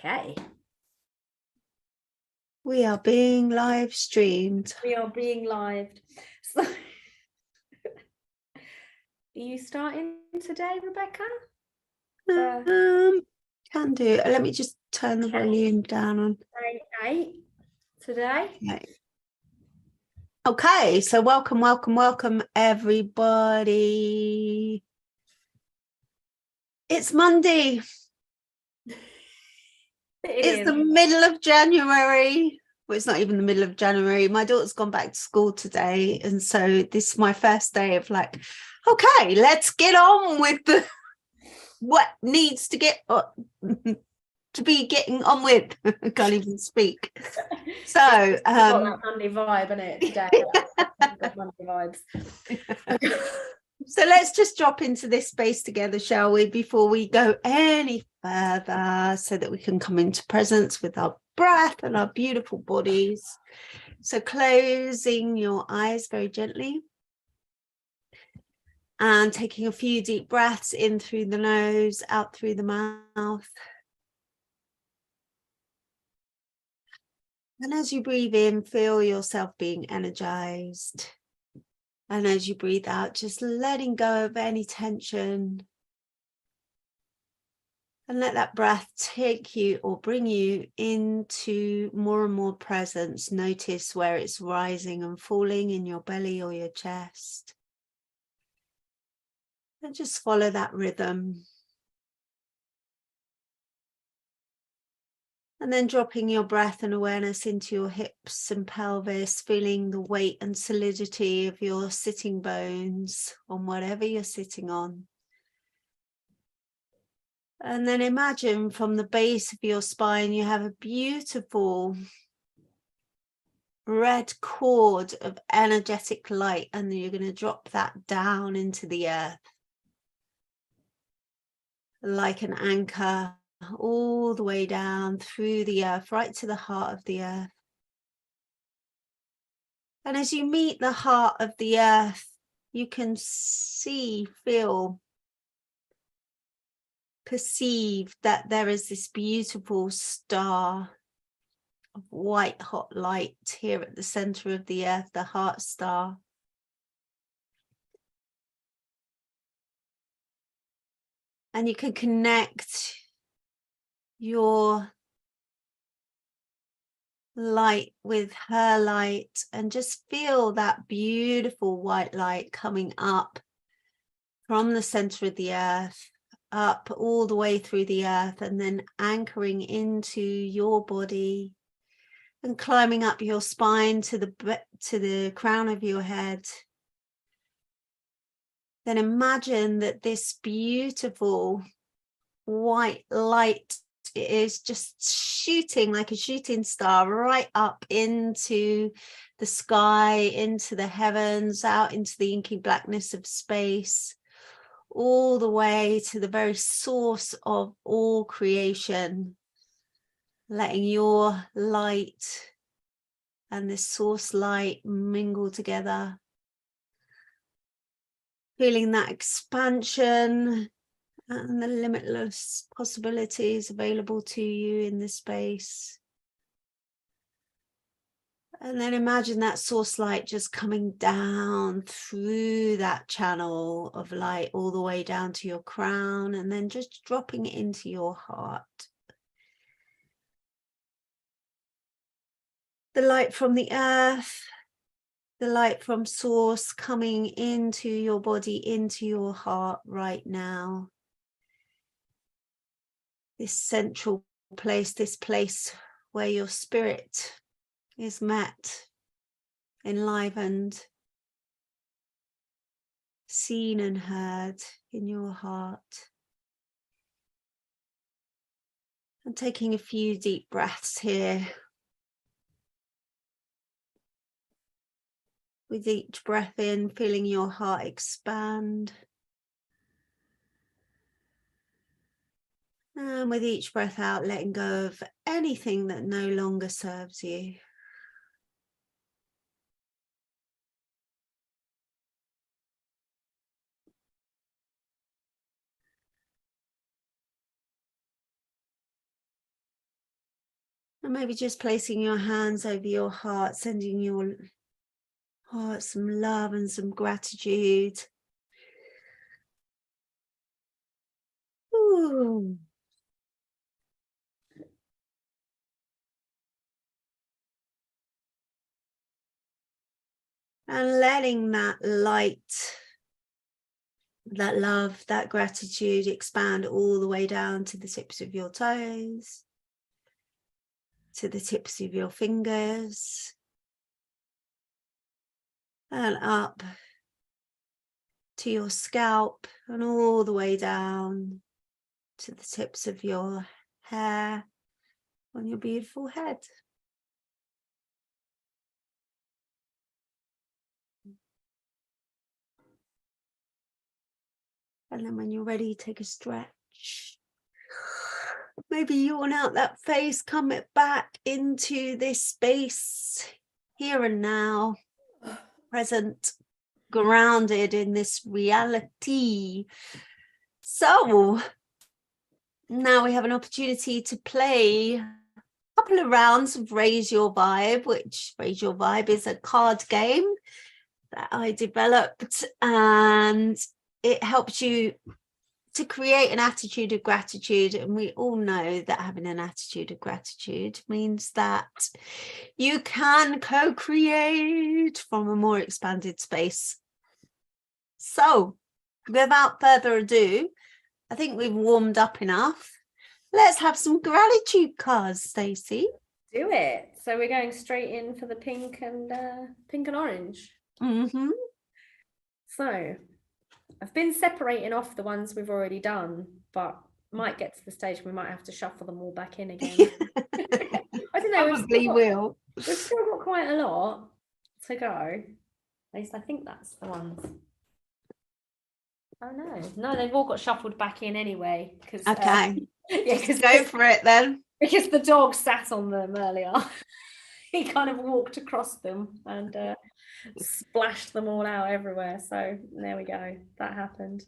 Okay. We are being live streamed. We are being live. So, are you starting today, Rebecca? Can do. Let me just turn the volume down on. 8 today. Okay, so welcome, everybody. It's Monday. It's the middle of January. Well, it's not even the middle of January. My daughter's gone back to school today, and so this is my first day of like, okay, let's get on with what needs to get to be getting on with. I can't even speak. So got that Monday vibe in it today. Got Monday vibes. So let's just drop into this space together, shall we, before we go any further, so that we can come into presence with our breath and our beautiful bodies. So closing your eyes very gently and taking a few deep breaths in through the nose, out through the mouth. And as you breathe in, feel yourself being energized. And as you breathe out, just letting go of any tension. And let that breath take you or bring you into more and more presence. Notice where it's rising and falling in your belly or your chest. And just follow that rhythm. And then dropping your breath and awareness into your hips and pelvis, feeling the weight and solidity of your sitting bones on whatever you're sitting on. And then imagine from the base of your spine, you have a beautiful red cord of energetic light, and you're going to drop that down into the earth like an anchor, all the way down through the earth, right to the heart of the earth. And as you meet the heart of the earth, you can see, feel, perceive that there is this beautiful star of white hot light here at the center of the earth, the heart star. And you can connect your light with her light and just feel that beautiful white light coming up from the center of the earth, up all the way through the earth, and then anchoring into your body and climbing up your spine to the crown of your head. Then imagine that this beautiful white light is just shooting like a shooting star right up into the sky, into the heavens, out into the inky blackness of space, all the way to the very source of all creation, letting your light and this source light mingle together. Feeling that expansion and the limitless possibilities available to you in this space. And then imagine that source light just coming down through that channel of light all the way down to your crown, and then just dropping it into your heart. The light from the earth, the light from source coming into your body, into your heart right now. This central place, this place where your spirit is met, enlivened, seen and heard in your heart. And taking a few deep breaths here. With each breath in, feeling your heart expand. And with each breath out, letting go of anything that no longer serves you. And maybe just placing your hands over your heart, sending your heart some love and some gratitude. Ooh. And letting that light, that love, that gratitude expand all the way down to the tips of your toes, to the tips of your fingers, and up to your scalp and all the way down to the tips of your hair on your beautiful head. And then when you're ready, take a stretch. Maybe yawn out that face, come it back into this space, here and now, present, grounded in this reality. So now we have an opportunity to play a couple of rounds of Raise Your Vibe, which Raise Your Vibe is a card game that I developed, and it helps you to create an attitude of gratitude. And we all know that having an attitude of gratitude means that you can co-create from a more expanded space. So without further ado, I think we've warmed up enough. Let's have some gratitude cards, Stacey. Do it. So we're going straight in for the pink and orange. Mm-hmm. So I've been separating off the ones we've already done, but might get to the stage we might have to shuffle them all back in again. I don't know. Probably will. We've still got quite a lot to go. At least I think that's the ones. Oh no, they've all got shuffled back in anyway. Okay. Yeah, because go for it then. Because the dog sat on them earlier. He kind of walked across them and splashed them all out everywhere. So there we go. That happened.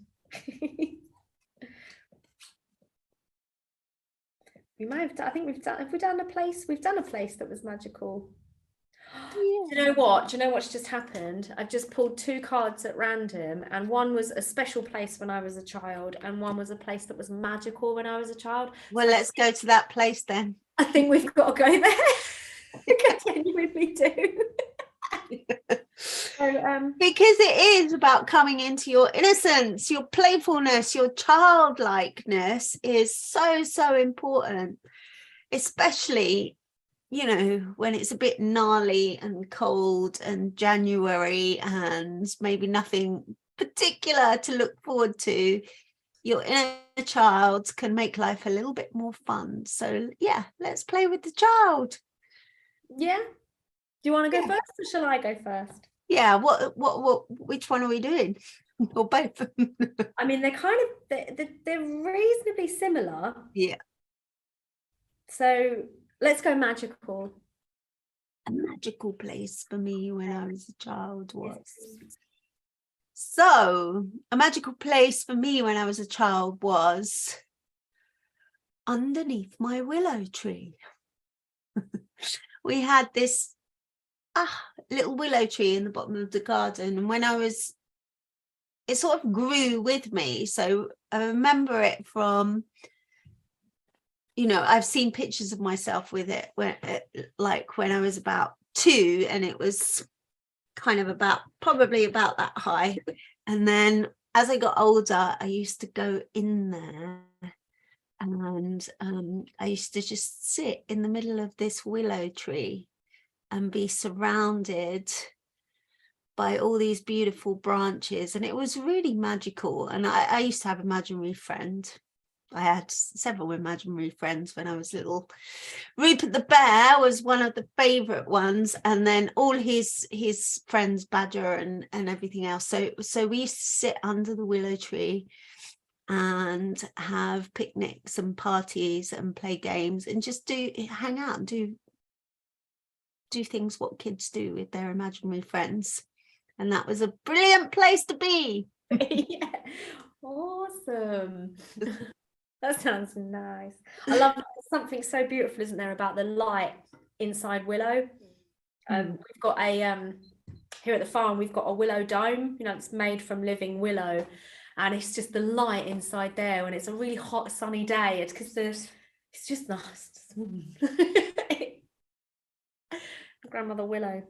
We might have. I think we've done. Have we done a place? We've done a place that was magical. Yeah. Do you know what? Do you know what's just happened? I've just pulled 2 cards at random, and one was a special place when I was a child, and one was a place that was magical when I was a child. Well, so let's go to that place then. I think we've got to go there. I genuinely do. So, because it is about coming into your innocence, your playfulness, your childlikeness is so important, especially, you know, when it's a bit gnarly and cold and January and maybe nothing particular to look forward to. Your inner child can make life a little bit more fun. So yeah, let's play with the child. Yeah. Do you want to go first, or shall I go first? Yeah. Which one are we doing? Or both? I mean, they're reasonably similar. Yeah. So let's go magical. A magical place for me when I was a child was. So a magical place for me when I was a child was underneath my willow tree. We had this little willow tree in the bottom of the garden, and when I was, it sort of grew with me. So I remember it from, you know, I've seen pictures of myself with it when I was about 2, and it was kind of probably about that high. And then as I got older, I used to go in there, and I used to just sit in the middle of this willow tree and be surrounded by all these beautiful branches, and it was really magical. And I used to have an imaginary friend. I had several imaginary friends when I was little. Rupert the bear was one of the favorite ones, and then all his friends, Badger and everything else. So we used to sit under the willow tree and have picnics and parties and play games and just hang out and do things what kids do with their imaginary friends. And that was a brilliant place to be. Yeah. Awesome. That sounds nice. I love something so beautiful, isn't there, about the light inside willow. We've got a here at the farm, we've got a willow dome, you know, it's made from living willow, and it's just the light inside there when it's a really hot sunny day. It's because it's just nice. Grandmother Willow.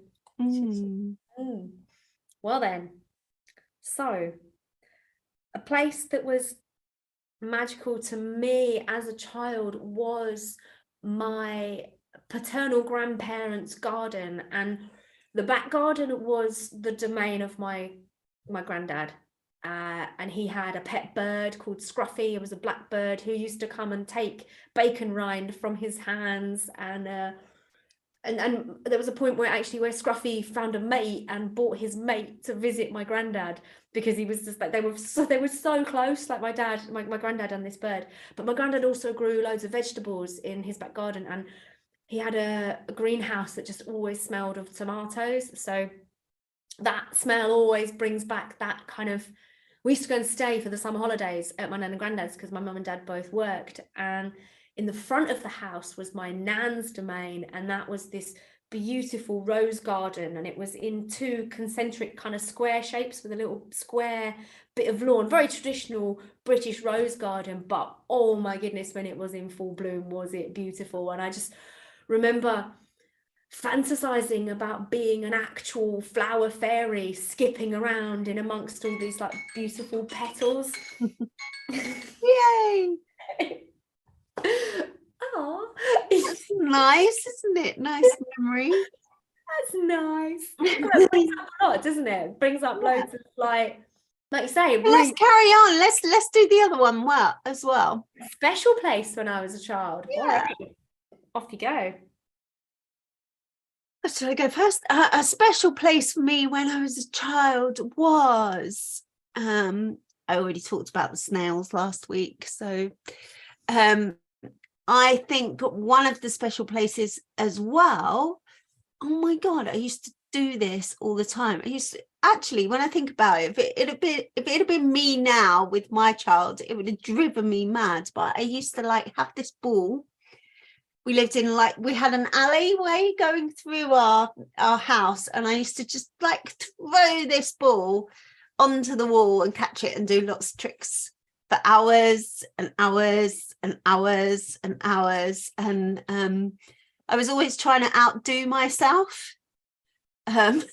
Well then, so a place that was magical to me as a child was my paternal grandparents' garden, and the back garden was the domain of my granddad, and he had a pet bird called Scruffy. It was a blackbird who used to come and take bacon rind from his hands, and there was a point where Scruffy found a mate and brought his mate to visit my granddad, because he was just like, they were so close, like my granddad and this bird. But my granddad also grew loads of vegetables in his back garden, and he had a greenhouse that just always smelled of tomatoes. So that smell always brings back that kind of, we used to go and stay for the summer holidays at my nan and granddad's because my mum and dad both worked, and in the front of the house was my nan's domain, and that was this beautiful rose garden, and it was in two concentric kind of square shapes with a little square bit of lawn, very traditional British rose garden. But oh my goodness, when it was in full bloom, was it beautiful. And I just remember fantasizing about being an actual flower fairy skipping around in amongst all these like beautiful petals. Yay. Oh, that's nice, isn't it? Nice memory. That's nice. That brings up a lot, doesn't it? It brings up loads of like you say. Well, let's carry on. Let's do the other one as well. Special place when I was a child. Yeah. Well, off you go. Should I go first? A special place for me when I was a child was, I already talked about the snails last week, so I think one of the special places as well, oh my God, I used to do this all the time. I used to, actually, when I think about it, if it had been me now with my child, it would have driven me mad. But I used to like have this ball. We lived in we had an alleyway going through our house, and I used to just like throw this ball onto the wall and catch it and do lots of tricks for hours and hours and hours and hours. And I was always trying to outdo myself. And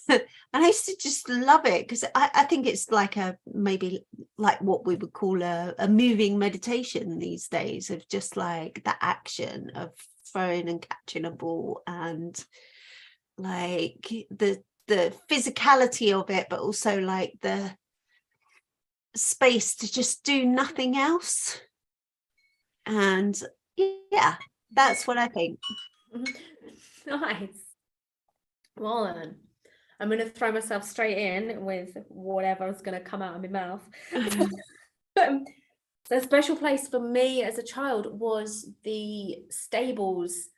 I used to just love it, because I think it's like maybe like what we would call a moving meditation these days, of just like the action of throwing and catching a ball, and like the physicality of it, but also like the space to just do nothing else. And yeah, that's what I think. Nice. Well then, I'm going to throw myself straight in with whatever's going to come out of my mouth. The special place for me as a child was the stables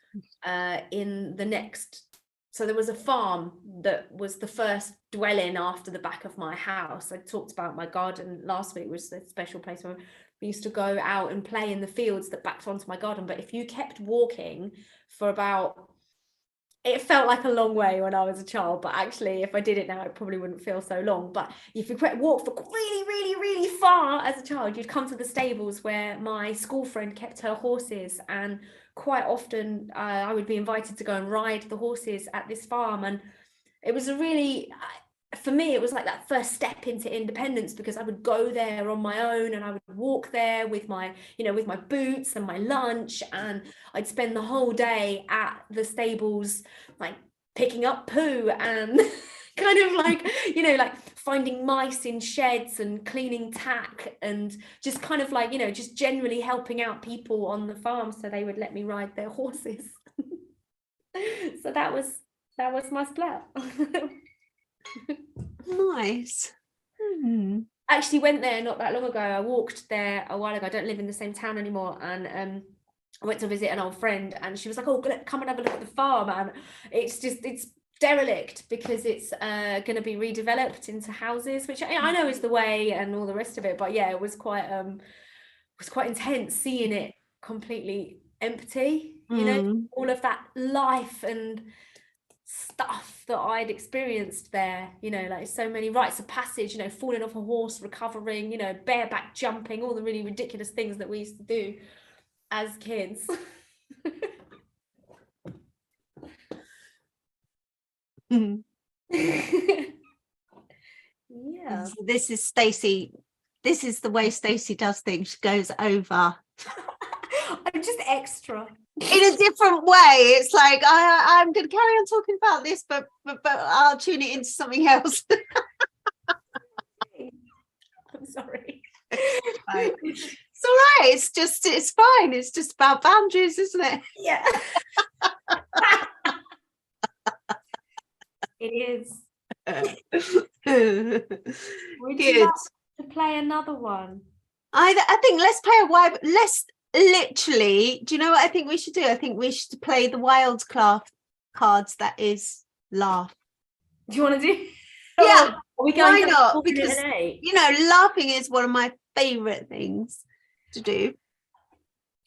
in the next. So there was a farm that was the first dwelling after the back of my house. I talked about my garden last week, was the special place where we used to go out and play in the fields that backed onto my garden. But if you kept walking for about, it felt like a long way when I was a child, but actually if I did it now, it probably wouldn't feel so long. But if you walk for really, really, really far as a child, you'd come to the stables where my school friend kept her horses, and quite often I would be invited to go and ride the horses at this farm. And it was a really, for me, it was like that first step into independence, because I would go there on my own, and I would walk there with my, with my boots and my lunch, and I'd spend the whole day at the stables, like picking up poo and kind of like, like finding mice in sheds and cleaning tack, and just kind of like, just generally helping out people on the farm so they would let me ride their horses. So that was my splat. Nice. I actually went there not that long ago. I walked there a while ago. I don't live in the same town anymore, and I went to visit an old friend, and she was like, "Oh, come and have a look at the farm." And it's derelict because it's going to be redeveloped into houses, which I know is the way and all the rest of it. But yeah, it was quite was quite intense seeing it completely empty, you know, all of that life and stuff that I'd experienced there, you know, like so many rites of passage, you know, falling off a horse, recovering, you know, bareback jumping, all the really ridiculous things that we used to do as kids. Yeah. So this is Stacey. This is the way Stacey does things. She goes over. I'm just extra. In a different way. It's like I'm going to carry on talking about this, but I'll tune it into something else. I'm sorry. Right. It's all right. It's fine. It's just about boundaries, isn't it? Yeah. It is. Would you like to play another one? I think let's play a wild. Let's literally. Do you know what I think we should do? I think we should play the wildcraft cards. That is laugh. Do you want to do? Yeah. Are we going why not? Because you know, laughing is one of my favorite things to do.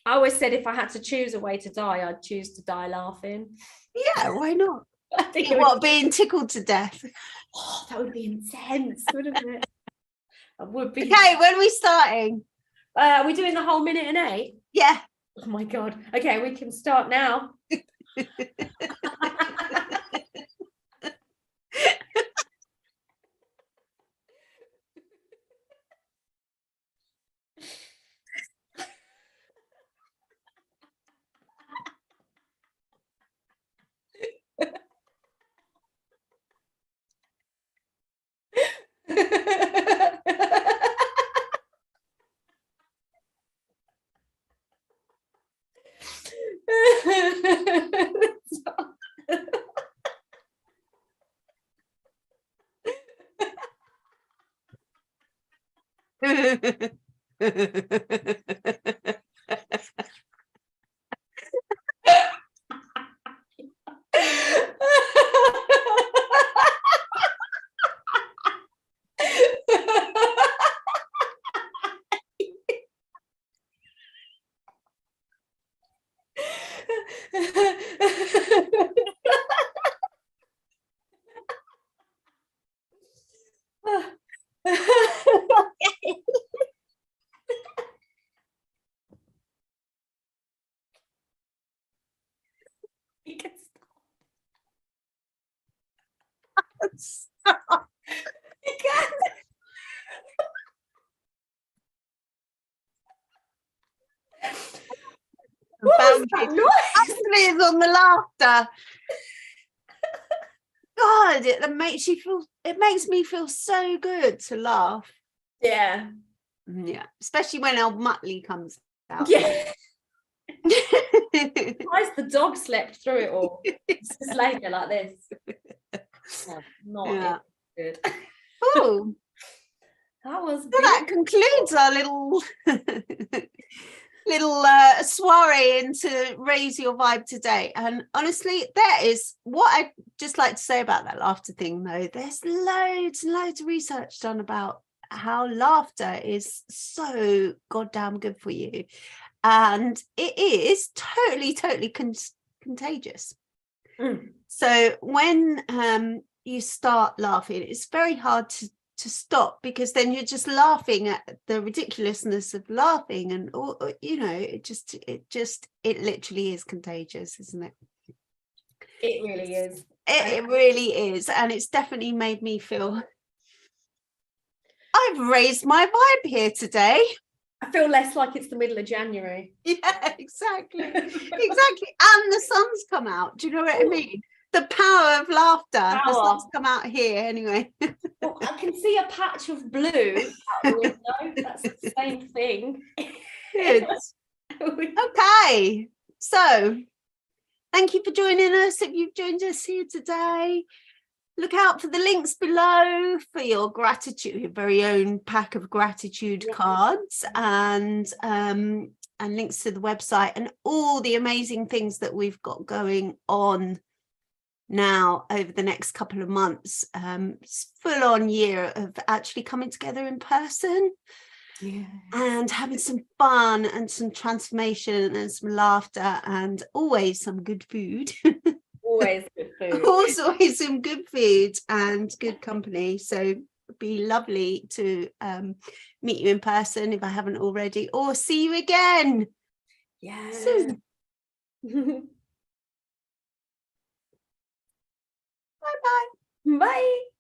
I always said if I had to choose a way to die, I'd choose to die laughing. Yeah, why not? I think being tickled to death. Oh, that would be intense, wouldn't it? That would be. Okay, when are we starting? Are we doing the whole minute and 8? Yeah. Oh my god. Okay, we can start now. You can stop. You can. Actually, is on the laughter. God, it makes you feel. It makes me feel so good to laugh. Yeah. Yeah, especially when old Muttley comes out. Yeah. Surprised the dog slept through it all. It's just laying there like this. Oh, not good. Oh, that was. So that concludes our little soiree into Raise Your Vibe today. And honestly, that is what I'd just like to say about that laughter thing, though. There's loads and loads of research done about how laughter is so goddamn good for you. And it is totally contagious. So when you start laughing, it's very hard to stop, because then you're just laughing at the ridiculousness of laughing, and you know, it literally is contagious, isn't it? It really is. It really is. And it's definitely made me feel I've raised my vibe here today. I feel less like it's the middle of January. Yeah, exactly. And the sun's come out. Do you know what I mean? The power of laughter. The sun's come out here anyway. Well, I can see a patch of blue out the window. That's the same thing. Good. Okay. So thank you for joining us. If you've joined us here today, look out for the links below for your gratitude, your very own pack of gratitude cards, and links to the website and all the amazing things that we've got going on now over the next couple of months. It's full-on year of actually coming together in person. and having some fun and some transformation and some laughter and always some good food. Always good food. Always some good food and good company. So it'd be lovely to meet you in person if I haven't already, or see you again. Yeah. Soon. Bye-bye. Bye.